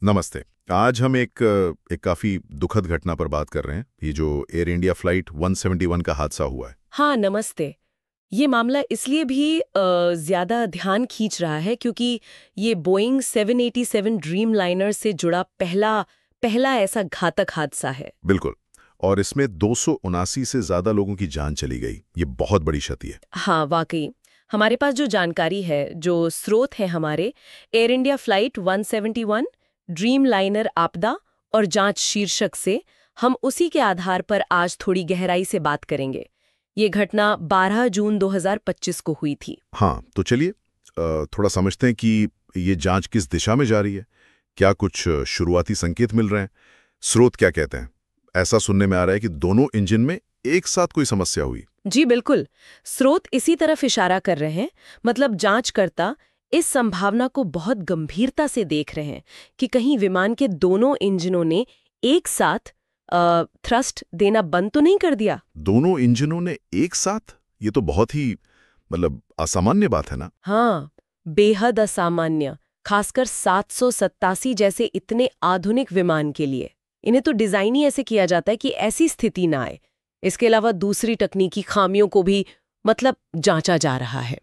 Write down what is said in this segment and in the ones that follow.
नमस्ते। आज हम एक काफ़ी दुखद घटना पर बात कर रहे हैं। ये जो एयर इंडिया फ्लाइट 171 का हादसा हुआ है। हाँ, नमस्ते। ये मामला इसलिए भी ज़्यादा ध्यान खींच रहा है क्योंकि ये बोइंग 787 ड्रीम लाइनर से जुड़ा पहला पहला ऐसा घातक हादसा है। बिल्कुल। और इसमें 279 से ज़्यादा लोगों की जान चली गई। ये बहुत बड़ी क्षति है। हाँ, वाकई। हमारे पास जो जानकारी है, जो स्रोत है हमारे, air India flight 171, dream liner आपदा और जांच शीर्षक से, हम उसी के आधार पर आज थोड़ी गहराई से बात करेंगे। ये घटना 12 जून 2025 को हुई थी। हाँ, तो चलिए थोड़ा समझते हैं कि ये जांच किस दिशा में जा रही है। क्या कुछ शुरुआती संकेत मिल रहे हैं? स्रोत क्या कहते हैं? ऐसा सुनने में आ रहा है कि दोनों इंजन में एक साथ कोई समस्या हुई। जी बिल्कुल। स्रोत इसी तरफ इशारा कर रहे हैं। मतलब जांचकर्ता इस संभावना को बहुत गंभीरता से देख रहे हैं कि कहीं विमान के दोनों इंजनों ने एक साथ थ्रस्ट देना बंद तो नहीं कर दिया। दोनों इंजनों ने एक साथ? ये तो बहुत ही असामान्य बात है ना। हाँ, बेहद असामान्य, खासकर 787 जैसे इतने आधुनिक विमान के लिए। इन्हें तो डिजाइन ही ऐसे किया जाता है कि ऐसी स्थिति ना आए। इसके अलावा दूसरी तकनीकी खामियों को भी जांचा जा रहा है।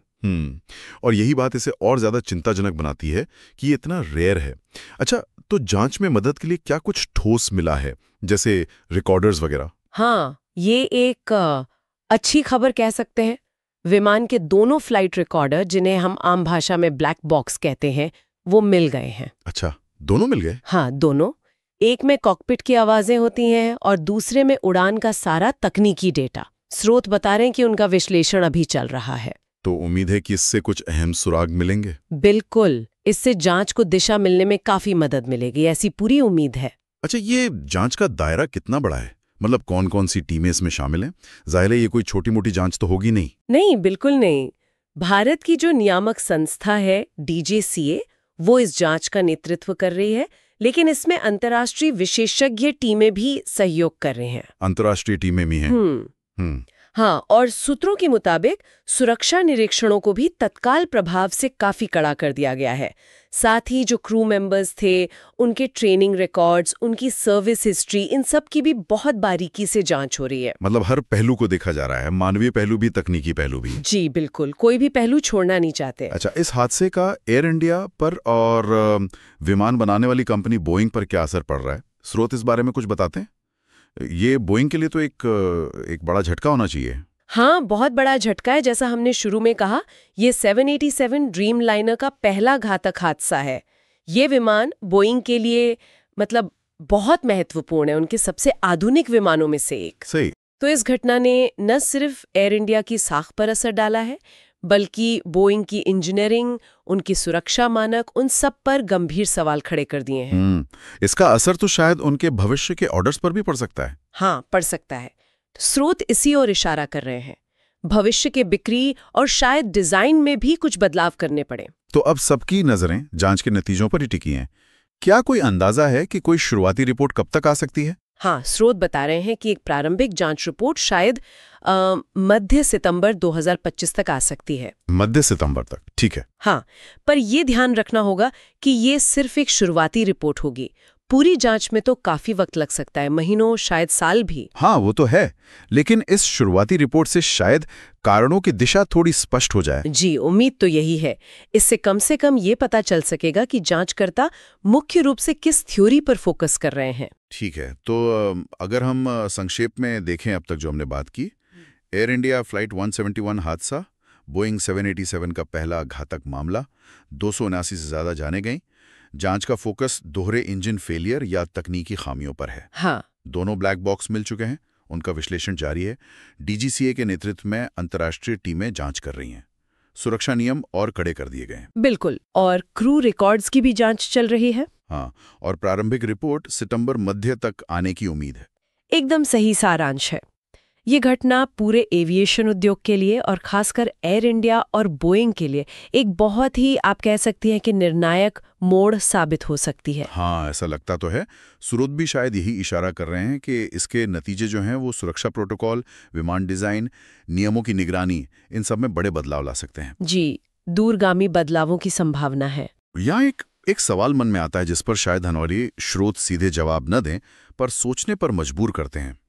और यही बात इसे और ज्यादा चिंताजनक बनाती है कि ये इतना रेयर है। अच्छा, तो जांच में मदद के लिए क्या कुछ ठोस मिला है, जैसे रिकॉर्डर्स वगैरह? हाँ, ये एक अच्छी खबर कह सकते हैं। विमान के दोनों फ्लाइट रिकॉर्डर, जिन्हें हम आम भाषा में ब्लैक बॉक्स कहते हैं, वो मिल गए हैं। अच्छा, दोनों मिल गए? हाँ, दोनों। एक में कॉकपिट की आवाजें होती हैं और दूसरे में उड़ान का सारा तकनीकी डेटा। स्रोत बता रहे हैं कि उनका विश्लेषण अभी चल रहा है। तो उम्मीद है कि इससे कुछ अहम सुराग मिलेंगे। बिल्कुल, इससे जांच को दिशा मिलने में काफी मदद मिलेगी, ऐसी पूरी उम्मीद है। अच्छा, ये जांच का दायरा कितना बड़ा है? मतलब कौन कौन सी टीमें इसमें शामिल हैं? जाहिर है ये कोई छोटी मोटी जांच तो होगी नहीं। नहीं, बिल्कुल नहीं। भारत की जो नियामक संस्था है डीजीसीए, वो इस जांच का नेतृत्व कर रही है, लेकिन इसमें अंतर्राष्ट्रीय विशेषज्ञ टीमें भी सहयोग कर रहे हैं। अंतर्राष्ट्रीय टीमें भी हैं? हम्म। हाँ, और सूत्रों के मुताबिक सुरक्षा निरीक्षणों को भी तत्काल प्रभाव से काफी कड़ा कर दिया गया है। साथ ही जो क्रू मेंबर्स थे, उनके ट्रेनिंग रिकॉर्ड्स, उनकी सर्विस हिस्ट्री, इन सब की भी बहुत बारीकी से जांच हो रही है। मतलब हर पहलू को देखा जा रहा है, मानवीय पहलू भी, तकनीकी पहलू भी। जी बिल्कुल, कोई भी पहलू छोड़ना नहीं चाहते। अच्छा, इस हादसे का एयर इंडिया पर और विमान बनाने वाली कंपनी बोइंग पर क्या असर पड़ रहा है? स्रोत इस बारे में कुछ बताते हैं? ये बोइंग के लिए तो एक बड़ा झटका होना चाहिए। हाँ, बहुत बड़ा झटका है। जैसा हमने शुरू में कहा, ये 787 ड्रीम लाइनर का पहला घातक हादसा है। ये विमान बोइंग के लिए बहुत महत्वपूर्ण है, उनके सबसे आधुनिक विमानों में से एक। सही। तो इस घटना ने न सिर्फ एयर इंडिया की साख पर असर डाला है, बल्कि बोइंग की इंजीनियरिंग, उनकी सुरक्षा मानक, उन सब पर गंभीर सवाल खड़े कर दिए हैं। इसका असर तो शायद उनके भविष्य के ऑर्डर्स पर भी पड़ सकता है। हाँ, पड़ सकता है। स्रोत इसी ओर इशारा कर रहे हैं। भविष्य के बिक्री और शायद डिजाइन में भी कुछ बदलाव करने पड़े। तो अब सबकी नजरें जांच के नतीजों पर ही टिकी हैं। क्या कोई अंदाजा है कि कोई शुरुआती रिपोर्ट कब तक आ सकती है? हाँ, स्रोत बता रहे हैं कि एक प्रारंभिक जांच रिपोर्ट शायद मध्य सितंबर 2025 तक आ सकती है। मध्य सितंबर तक? ठीक है। हाँ, पर यह ध्यान रखना होगा कि ये सिर्फ एक शुरुआती रिपोर्ट होगी। पूरी जांच में तो काफी वक्त लग सकता है, महीनों, शायद साल भी। हाँ, वो तो है, लेकिन इस शुरुआती रिपोर्ट से शायद कारणों की दिशा थोड़ी स्पष्ट हो जाए। जी, उम्मीद तो यही है। इससे कम से कम ये पता चल सकेगा कि जांचकर्ता मुख्य रूप से किस थ्योरी पर फोकस कर रहे हैं। ठीक है, तो अगर हम संक्षेप में देखें अब तक जो हमने बात की, एयर इंडिया फ्लाइट 171 हादसा, बोइंग 787 का पहला घातक मामला, 279 से ज्यादा जाने गई। जांच का फोकस दोहरे इंजन फेलियर या तकनीकी खामियों पर है। हाँ, दोनों ब्लैक बॉक्स मिल चुके हैं, उनका विश्लेषण जारी है। डीजीसीए के नेतृत्व में अंतर्राष्ट्रीय टीमें जांच कर रही हैं। सुरक्षा नियम और कड़े कर दिए गए हैं। बिल्कुल, और क्रू रिकॉर्ड्स की भी जांच चल रही है। हाँ, और प्रारंभिक रिपोर्ट सितंबर मध्य तक आने की उम्मीद है। एकदम सही सारांश है। ये घटना पूरे एविएशन उद्योग के लिए और खासकर एयर इंडिया और बोइंग के लिए एक बहुत ही, आप कह सकती हैं कि निर्णायक मोड़ साबित हो सकती है। हाँ, ऐसा लगता तो है। स्रोत भी शायद यही इशारा कर रहे हैं कि इसके नतीजे जो हैं वो सुरक्षा प्रोटोकॉल, विमान डिजाइन, नियमों की निगरानी, इन सब में बड़े बदलाव ला सकते हैं। जी, दूरगामी बदलावों की संभावना है। यहाँ एक एक सवाल मन में आता है जिस पर शायद हमारे स्रोत सीधे जवाब न दें, पर सोचने पर मजबूर करते हैं।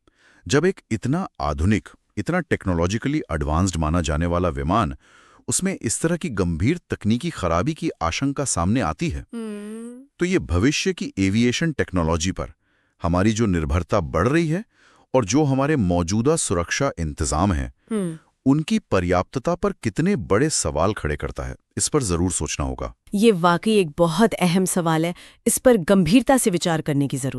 जब एक इतना आधुनिक, इतना टेक्नोलॉजिकली एडवांस्ड माना जाने वाला विमान, उसमें इस तरह की गंभीर तकनीकी खराबी की आशंका सामने आती है, तो ये भविष्य की एविएशन टेक्नोलॉजी पर हमारी जो निर्भरता बढ़ रही है और जो हमारे मौजूदा सुरक्षा इंतजाम हैं, उनकी पर्याप्तता पर कितने बड़े सवाल खड़े करता है। इस पर जरूर सोचना होगा। ये वाकई एक बहुत अहम सवाल है। इस पर गंभीरता से विचार करने की जरूरत